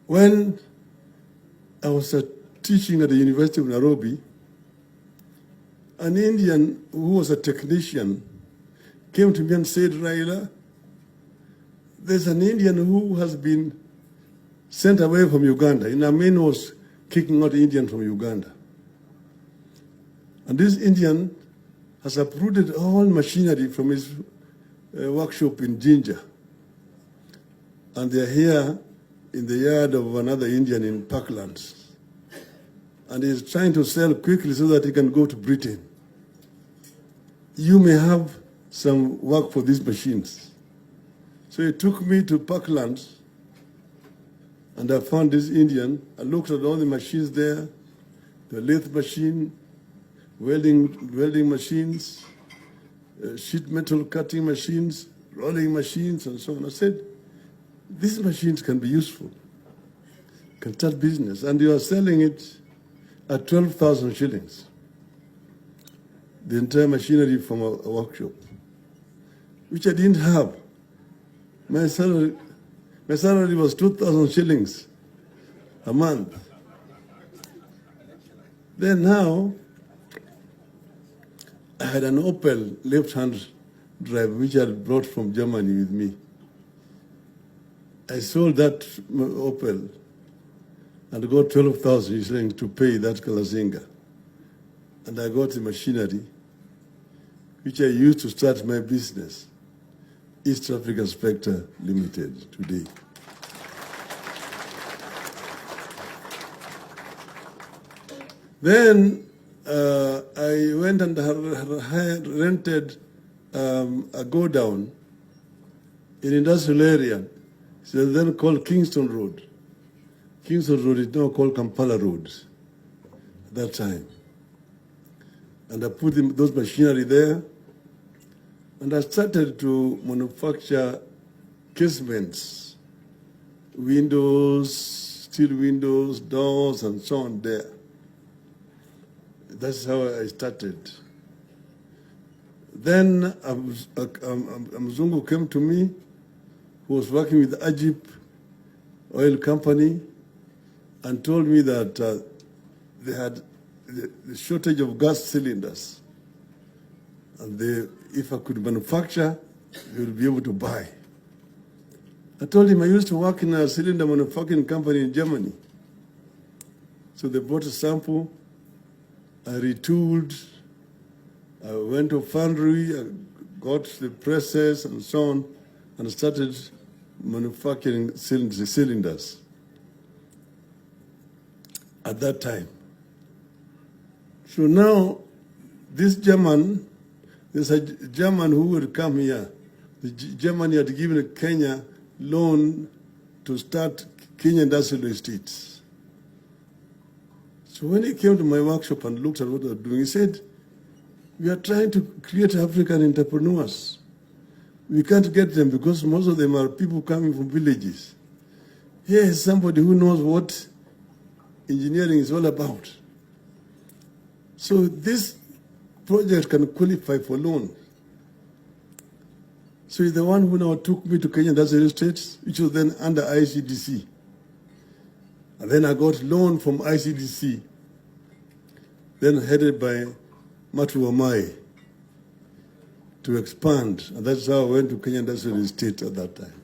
When I was teaching at the University of Nairobi, an Indian who was a technician came to me and said, "RAILA, there's an Indian who has been sent away from Uganda." In Amin was kicking out Indians from Uganda. And this Indian has uprooted all machinery from his workshop in Jinja. And they're here in the yard of another Indian in Parklands. And he's trying to sell quickly so that he can go to Britain. You may have some work for these machines. So he took me to Parklands, and I found this Indian. I looked at all the machines there, the lathe machine, welding machines, sheet metal cutting machines, rolling machines, and so on. I said, these machines can be useful, can start business, and you are selling it at 12,000 shillings, the entire machinery from a workshop, which I didn't have. My salary was 2,000 shillings a month. Then now, I had an Opel left-hand drive, which I had brought from Germany with me. I sold that Opel and got 12,000 shillings to pay that Kalasinga. And I got the machinery, which I used to start my business, East Africa Spectre Limited, today. Then I went and rented a go-down in industrial area. So then called Kingston Road. Kingston Road is now called Kampala Road at that time. And I put those machinery there, and I started to manufacture casements, windows, steel windows, doors, and so on there. That's how I started. Then a Mzungu came to me, who was working with Ajip Oil Company, and told me that they had the shortage of gas cylinders. And if I could manufacture, they would be able to buy. I told him I used to work in a cylinder manufacturing company in Germany. So they bought a sample, I retooled, I went to foundry, I got the presses and so on, and started manufacturing cylinders at that time. So now, there's a German who would come here. Germany had given Kenya loan to start Kenya Industrial Estates. So when he came to my workshop and looked at what I was doing, he said, "We are trying to create African entrepreneurs. We can't get them because most of them are people coming from villages. Here is somebody who knows what engineering is all about. So this project can qualify for loan." So he's the one who now took me to Kenya Industrial Estates, which was then under ICDC. And then I got loan from ICDC, then headed by Matu Wamai, to expand. And that's how I went to Kenya Industrial Estate at that time.